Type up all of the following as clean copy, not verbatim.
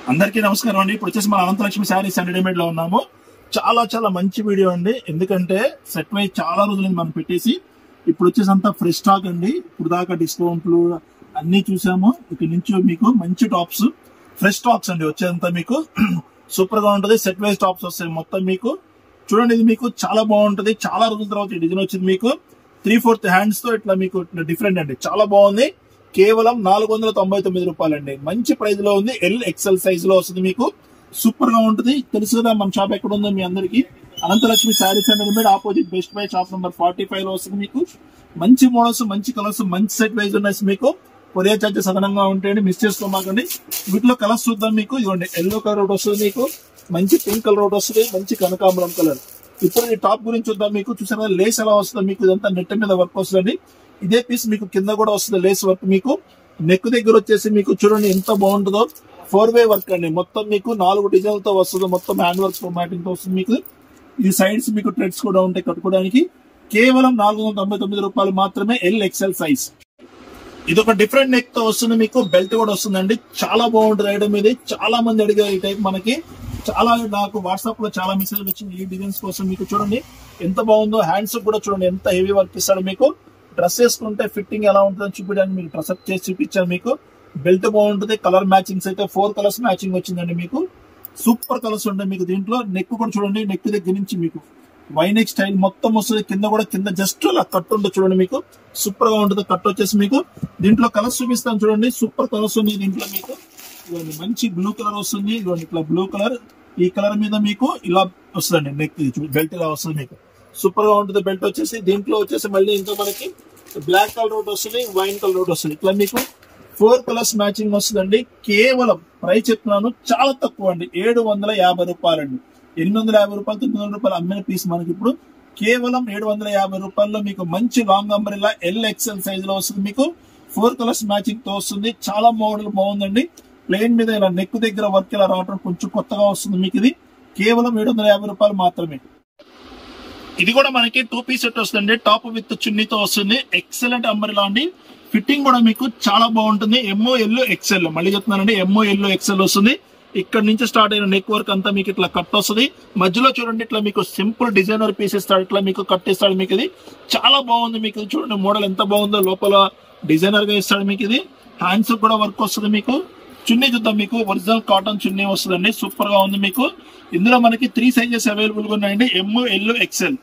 అందరికీ నమస్కారం అండి. ఇప్పుడు వచ్చేసి మన అనంతలక్ష్మి శారీస్ అండ్ రెడీమేడ్ లో ఉన్నాము. చాలా చాలా మంచి వీడియో అండి. ఎందుకంటే సెట్ వైజ్ చాలా రోజులు మనం పెట్టేసి ఇప్పుడు వచ్చేసి అంతా ఫ్రెష్ స్టాక్ అండి. ఇప్పుడు దాకా డిస్కౌంట్లు అన్ని చూసాము. ఇక్కడ నుంచి మీకు మంచి టాప్స్ ఫ్రెష్ స్టాక్స్ అండి వచ్చేంత మీకు సూపర్ గా ఉంటది. సెట్ వైజ్ టాప్స్ వస్తాయి మొత్తం మీకు. చూడండి, ఇది మీకు చాలా బాగుంటది. చాలా రోజుల తర్వాత ఈ డిజైన్ వచ్చింది మీకు 3/4 హ్యాండ్స్ తో ఇట్లా మీకు డిఫరెంట్ అండి. చాలా బాగుంది. కేవలం 499 రూపాయలండి. మంచి ప్రైస్ లో ఉంది. XL సైజ్ లో వస్తుంది మీకు. సూపర్ గా ఉంటుంది. తెలుసు కదా మన షాప్ ఎక్కడ ఉందో మీ అందరికి. Ananthalakshmi sarees and readymade opposite Best Buy shop number 45 లో వస్తుంది మీకు. మంచి మోడల్స్, మంచి కలర్స్, మంచి సెట్ వైజ్ ఉన్నాయి మీకు. కొరియర్ చార్జెస్ అదనంగా ఉంటాయండి, మిస్ చేసుకోమాకండి. వీటిలో కలర్స్ చూద్దాం మీకు. ఇదిగోండి, ఎల్లో కలర్ ఒకటి వస్తుంది మీకు, మంచి పింక్ కలర్ ఒకటి వస్తుంది, మంచి కనకాంబరం కలర్. ఇప్పుడు ఈ టాప్ గురించి చూద్దాం మీకు. చూసారా లేస్ ఎలా వస్తుంది మీకు. ఇదంతా నెట్ మీద వర్క్ వస్తుంది. ఇదే పీస్ మీకు కింద కూడా వస్తుంది లేస్ వర్క్ మీకు. నెక్ దగ్గర వచ్చేసి మీకు చూడండి ఎంత బాగుంటుందో. 4-way వర్క్ అండి. మొత్తం మీకు 4 డిజైన్లతో వస్తుంది. మొత్తం హ్యాండ్ వర్క్ మ్యాటింగ్ తో వస్తుంది మీకు. ఈ సైడ్స్ మీకు థ్రెడ్స్ కూడా ఉంటాయి కట్టుకోవడానికి. కేవలం 499 రూపాయలు మాత్రమే. XL size. ఇది ఒక డిఫరెంట్ నెక్ తో వస్తుంది మీకు. బెల్ట్ కూడా వస్తుందండి. చాలా బాగుంటుంది ఐటమ్ ఇది. చాలా మంది అడిగారు ఈ టైప్ మనకి. చాలా నాకు వాట్సాప్ లో చాలా మెసేజ్ వచ్చింది ఈ డిజైన్స్ కోసం. మీకు చూడండి ఎంత బాగుందో. హ్యాండ్స్ కూడా చూడండి ఎంత హెవీ వర్క్ ఇస్తాడు మీకు. డ్రెస్ వేసుకుంటే ఫిట్టింగ్ ఎలా ఉంటుందని చూపించడానికి మీకు డ్రెస్ అప్ చేసి చూపించాను మీకు. బెల్ట్ బాగుంటుంది. కలర్ మ్యాచింగ్స్ అయితే 4 కలర్స్ మ్యాచింగ్ వచ్చిందండి మీకు. సూపర్ కలర్స్ ఉంటాయి మీకు దీంట్లో. నెక్ కూడా చూడండి, నెక్ దగ్గర నుంచి మీకు వైనెక్ స్టైల్ మొత్తం వస్తుంది. కింద కూడా కింద జస్ట్ అలా కట్ ఉంటుంది చూడండి మీకు. సూపర్ గా ఉంటుంది కట్ వచ్చేసి మీకు. దీంట్లో కలర్స్ చూపిస్తాను చూడండి. సూపర్ కలర్స్ ఉన్నాయి దీంట్లో మీకు. ఇవన్నీ మంచి బ్లూ కలర్ వస్తుంది. ఇవన్నీ ఇట్లా బ్లూ కలర్. ఈ కలర్ మీద మీకు ఇలా వస్తుందండి నెక్. బెల్ట్ ఇలా వస్తుంది మీకు. సూపర్ గా ఉంటుంది బెల్ట్ వచ్చేసి. దీంట్లో వచ్చేసి మళ్ళీ ఇంకా మనకి బ్లాక్ కలర్ ఒకటి వస్తుంది, వైన్ కలర్ ఒకటి వస్తుంది. ఇట్లా మీకు 4 కలర్స్ మ్యాచింగ్ వస్తుందండి. కేవలం ప్రైస్ చెప్తున్నాను చాలా తక్కువ అండి. 750 రూపాయలండి. 850 రూపాయలు 900 రూపాయలు అమ్మిన పీస్ మనకి ఇప్పుడు కేవలం 750 రూపాయల్లో మీకు మంచి లాంగ్ అంబ్రెల్లా XL సైజ్ లో వస్తుంది మీకు. 4 కలర్స్ మ్యాచింగ్ తో వస్తుంది. చాలా మోడల్ బాగుందండి. ప్లేన్ మీద ఇలా నెక్ దగ్గర వర్క్ ఇలా రావడం కొంచెం కొత్తగా వస్తుంది మీకు. ఇది కేవలం 750 రూపాయలు మాత్రమే. ఇది కూడా మనకి 2 పీస్ సెట్ వస్తుంది. టాప్ విత్ చున్నీతో వస్తుంది. ఎక్సలెంట్ అంబ్రెల్లా అండి. ఫిట్టింగ్ కూడా మీకు చాలా బాగుంటుంది. MOL XL మళ్ళీ చెప్తున్నానండి. MOL XL వస్తుంది. ఇక్కడ నుంచి స్టార్ట్ అయిన నెక్ వర్క్ అంతా మీకు ఇట్లా కట్ వస్తుంది. మధ్యలో చూడండి ఇట్లా మీకు సింపుల్ డిజైనర్ పీస్ ఇస్తాడు. ఇట్లా మీకు కట్ ఇస్తాడు మీకు. ఇది చాలా బాగుంది మీకు. చూడండి మోడల్ ఎంత బాగుందో. లోపల డిజైనర్ గా ఇస్తాడు మీకు. ఇది హ్యాండ్స్ కూడా వర్క్ వస్తుంది మీకు. చున్నీ చూద్దాం మీకు. ఒరిజినల్ కాటన్ చున్నీ వస్తుందండి. సూపర్ గా ఉంది మీకు. ఇందులో మనకి 3 సైజెస్ అవైలబుల్ గా ఉన్నాయండి. MOL XL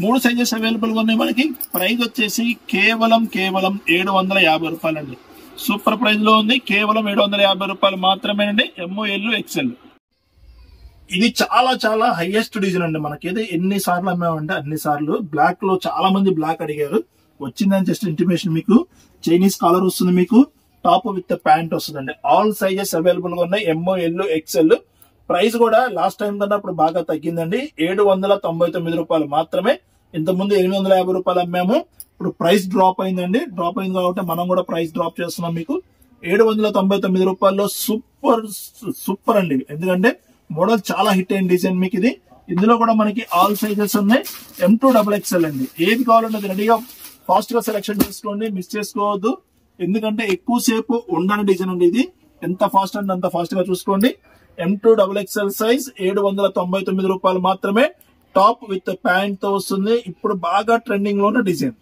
3 సైజెస్ అవైలబుల్ గా ఉన్నాయి మనకి. ప్రైస్ వచ్చేసి కేవలం 750 రూపాయలండి. సూపర్ ప్రైస్ లో ఉంది. కేవలం 750 రూపాయలు మాత్రమేనండి. MOL XL. ఇది చాలా చాలా హైయెస్ట్ డిజైన్ అండి. మనకి ఇది ఎన్ని సార్లు అమ్మామంటే అన్ని సార్లు. బ్లాక్ లో చాలా మంది బ్లాక్ అడిగారు. వచ్చిందని జస్ట్ ఇంటిమేషన్ మీకు. చైనీస్ కాలర్ వస్తుంది మీకు. టాప్ విత్ ప్యాంట్ వస్తుందండి. ఆల్ సైజెస్ అవైలబుల్ గా ఉన్నాయి. MOL XL. ప్రైస్ కూడా లాస్ట్ టైం కన్నా ఇప్పుడు బాగా తగ్గిందండి. 799 రూపాయలు మాత్రమే. ఇంతకుముందు 850 రూపాయలు అమ్మాము. ఇప్పుడు ప్రైస్ డ్రాప్ అయిందండి. డ్రాప్ అయింది కాబట్టి మనం కూడా ప్రైస్ డ్రాప్ చేస్తున్నాం మీకు. 799 రూపాయల్లో సూపర్ అండి. ఎందుకంటే మోడల్ చాలా హిట్ అయిన డిజైన్ మీకు ఇది. ఇందులో కూడా మనకి ఆల్ సైజెస్ ఉన్నాయి. M2XXL అండి. ఏది కావాలంటే అది రెడీగా ఫాస్ట్ గా సెలెక్షన్ చేసుకోండి. మిస్ చేసుకోవద్దు. ఎందుకంటే ఎక్కువసేపు ఉండని డిజైన్ అండి ఇది. ఎంత ఫాస్ట్ అంటే అంత ఫాస్ట్ గా చూసుకోండి. M2XXL సైజ్ 799 రూపాయలు మాత్రమే. టాప్ విత్ ప్యాంట్ తో వస్తుంది. ఇప్పుడు బాగా ట్రెండింగ్ లో ఉన్న డిజైన్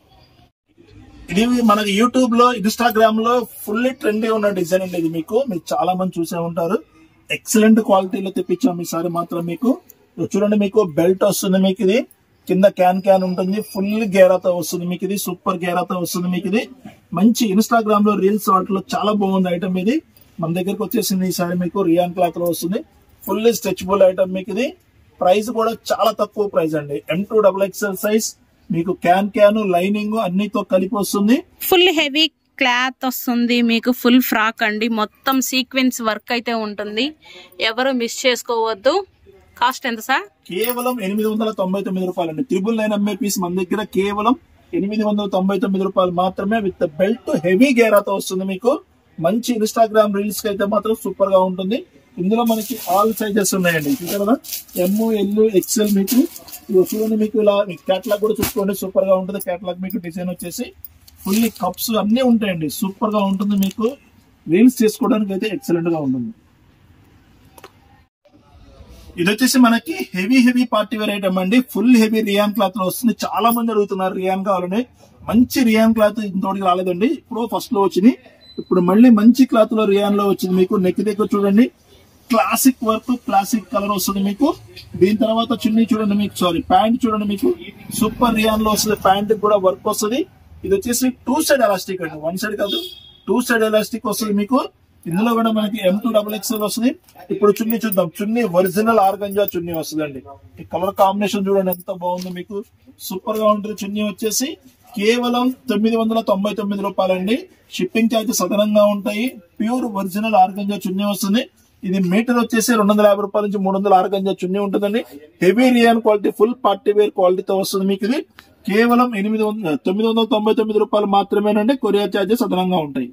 ఇది. మనకి యూట్యూబ్ లో, ఇన్స్టాగ్రామ్ లో ఫుల్లీ ట్రెండింగ్ ఉన్న డిజైన్ అండి ఇది. మీకు మీరు చాలా మంది చూసే ఉంటారు. ఎక్సలెంట్ క్వాలిటీలో తెప్పించాం ఈసారి మాత్రం మీకు. చూడండి మీకు బెల్ట్ వస్తుంది మీకు. ఇది కింద క్యాన్ ఉంటుంది. ఫుల్ గేరాతో వస్తుంది మీకు. ఇది సూపర్ గేరాతో వస్తుంది మీకు. ఇది మంచి ఇన్స్టాగ్రామ్ లో రీల్స్ వాటిలో చాలా బాగుంది ఐటమ్ ఇది. మన దగ్గరకు వచ్చేసింది ఈసారి మీకు. రియాన్ క్లాత్ లో వస్తుంది. ఫుల్లీ స్ట్రెచబుల్ ఐటమ్ మీకు. ఇది ప్రైస్ కూడా చాలా తక్కువ ప్రైస్ అండి. M2XXL సైజ్ మీకు. క్యాన్ లైనింగ్ అన్నితో కలిపి వస్తుంది. ఫుల్ హెవీ క్లాత్ వస్తుంది మీకు. ఫుల్ ఫ్రాక్ అండి. మొత్తం సీక్వెన్స్ వర్క్ అయితే ఉంటుంది. ఎవరు మిస్ చేసుకోవద్దు. కాస్ట్ ఎంత సార్? కేవలం 899 రూపాయలండి. 999 అమ్మే పీస్ మన దగ్గర కేవలం 899 రూపాయలు మాత్రమే. విత్ బెల్ట్ హెవీ గేరాతో వస్తుంది మీకు. మంచి ఇన్స్టాగ్రామ్ రీల్స్ కి అయితే మాత్రం సూపర్ గా ఉంటుంది. ఇందులో మనకి ఆల్ సైజెస్ ఉన్నాయండి. చూసారు కదా, MOL XL మీకు. చూడండి మీకు ఇలా క్యాటలాగ్ కూడా చూసుకోండి. సూపర్ గా ఉంటుంది క్యాటలాగ్ మీకు. డిజైన్ వచ్చేసి ఫుల్లీ కప్స్ అన్ని ఉంటాయండి. సూపర్ గా ఉంటుంది మీకు. రీల్స్ చేసుకోవడానికి అయితే ఎక్సలెంట్ గా ఉంటుంది. ఇది వచ్చేసి మనకి హెవీ పార్టీ వేర్ ఐటమ్ అండి. ఫుల్ హెవీ రియాన్ క్లాత్ లో వస్తుంది. చాలా మంది అడుగుతున్నారు రియాన్ కావాలని. మంచి రియాన్ క్లాత్ ఇంతవరకు రాలేదండి, ఇప్పుడు ఫస్ట్ లో వచ్చింది. ఇప్పుడు మళ్ళీ మంచి క్లాత్ లో రియాన్ లో వచ్చింది. మీకు నెక్ దగ్గర చూడండి క్లాసిక్ వర్క్, క్లాసిక్ కలర్ వస్తుంది మీకు. దీని తర్వాత చున్నీ చూడండి మీకు, ప్యాంట్ చూడండి మీకు సూపర్ రియాన్ లో వస్తుంది. ప్యాంట్ కూడా వర్క్ వస్తుంది. ఇది వచ్చేసి 2 సైడ్ ఎలాస్టిక్ అండి, 1 సైడ్ కాదు, 2 సైడ్ ఎలాస్టిక్ వస్తుంది మీకు. ఇందులో కూడా మనకి M2XXL వస్తుంది. ఇప్పుడు చున్నీ చూద్దాం. చున్నీ ఒరిజినల్ ఆర్గంజా చున్నీ వస్తుందండి. ఈ కలర్ కాంబినేషన్ చూడండి ఎంత బాగుందో మీకు, సూపర్ గా ఉంటుంది. చున్నీ వచ్చేసి కేవలం 999 రూపాయలండి. షిప్పింగ్ ఛార్జెస్ అదనంగా ఉంటాయి. ప్యూర్ ఒరిజినల్ ఆర్గంజా చున్నీ వస్తుంది. ఇది మీటర్ వచ్చేసి 250 రూపాయల నుంచి 300 ఆర్గంజా చున్నీ ఉంటుందండి. Heavy rayon quality, full party wear క్వాలిటీతో వస్తుంది మీకు. ఇది కేవలం 999 రూపాయలు మాత్రమేనండి. కొరియర్ ఛార్జెస్ అదనంగా ఉంటాయి.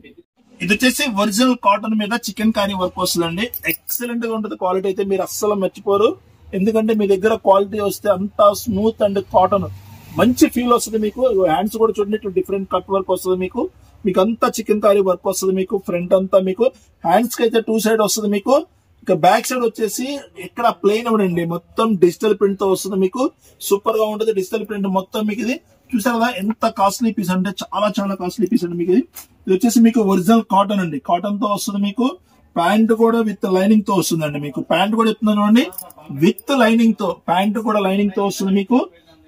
ఇది వచ్చేసి ఒరిజినల్ కాటన్ మీద చికెన్ కారీ వర్క్ వస్తుందండి. ఎక్సలెంట్ గా ఉంటుంది. క్వాలిటీ అయితే మీరు అస్సలు మర్చిపోరు. ఎందుకంటే మీ దగ్గర క్వాలిటీ వస్తే అంతా స్మూత్ అండ్ కాటన్ మంచి ఫీల్ వస్తుంది మీకు. హ్యాండ్స్ కూడా చూడండి డిఫరెంట్ కట్ వర్క్ వస్తుంది మీకు. మీకు అంతా చికెన్ కారీ వర్క్ వస్తుంది మీకు. ఫ్రంట్ అంతా మీకు హ్యాండ్స్ కి అయితే 2 సైడ్ వస్తుంది మీకు. ఇక బ్యాక్ సైడ్ వచ్చేసి ఇక్కడ ప్లెయిన్ ఇవ్వడండి, మొత్తం డిజిటల్ ప్రింట్ తో వస్తుంది మీకు. సూపర్ గా ఉంటుంది డిజిటల్ ప్రింట్ మొత్తం మీకు. ఇది చూసారు కదా ఎంత కాస్ట్లీ పీస్ అంటే చాలా కాస్ట్లీ పీస్ అండి మీకు. ఇది వచ్చేసి మీకు ఒరిజినల్ కాటన్ అండి, కాటన్ తో వస్తుంది మీకు. ప్యాంట్ కూడా విత్ లైనింగ్ తో వస్తుందండి మీకు. ప్యాంట్ కూడా చెప్తున్నాను అండి, విత్ లైనింగ్ తో, ప్యాంట్ కూడా లైనింగ్ తో వస్తుంది మీకు.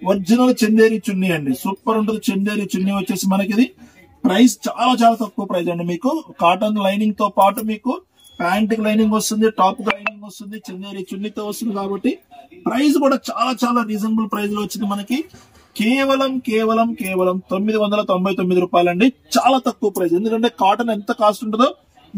ఒరిజినల్ చందేరి చున్నీ అండి, సూపర్ ఉంటుంది. చందేరి చున్నీ వచ్చేసి మనకి ఇది ప్రైస్ చాలా తక్కువ ప్రైస్ అండి మీకు. కాటన్ లైనింగ్ తో పాటు మీకు ప్యాంట్ కి లైనింగ్ వస్తుంది, టాప్ కి లైనింగ్ వస్తుంది, చందేరి చున్నీతో వస్తుంది. కాబట్టి ప్రైస్ కూడా చాలా రీజనబుల్ ప్రైస్ లో వచ్చింది మనకి. కేవలం 999 రూపాయలండి. చాలా తక్కువ ప్రైస్. ఎందుకంటే కాటన్ ఎంత కాస్ట్ ఉంటుందో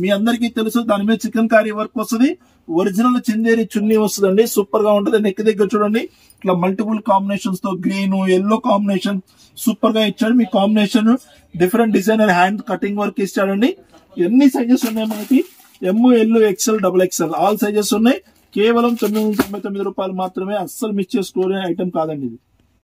మీ అందరికీ తెలుసు. దాని మీద చికెన్ కారీ వర్క్ వస్తుంది. ఒరిజినల్ చందేరి చున్నీ వస్తుందండి. సూపర్ గా ఉంటుంది. నెక్ దగ్గర చూడండి ఇట్లా మల్టిపుల్ కాంబినేషన్స్ తో గ్రీన్, ఎల్లో కాంబినేషన్ సూపర్ గా ఇచ్చాడు. మీ combination different designer hand cutting work ఇచ్చాడండి. ఎన్ని సైజెస్ ఉన్నాయి మనకి, ML, XL, XXL all sizes ఉన్నాయి. కేవలం 999 రూపాయలు మాత్రమే. అస్సలు మిస్ చేసుకోలే ఐటమ్ కాదండి ఇది.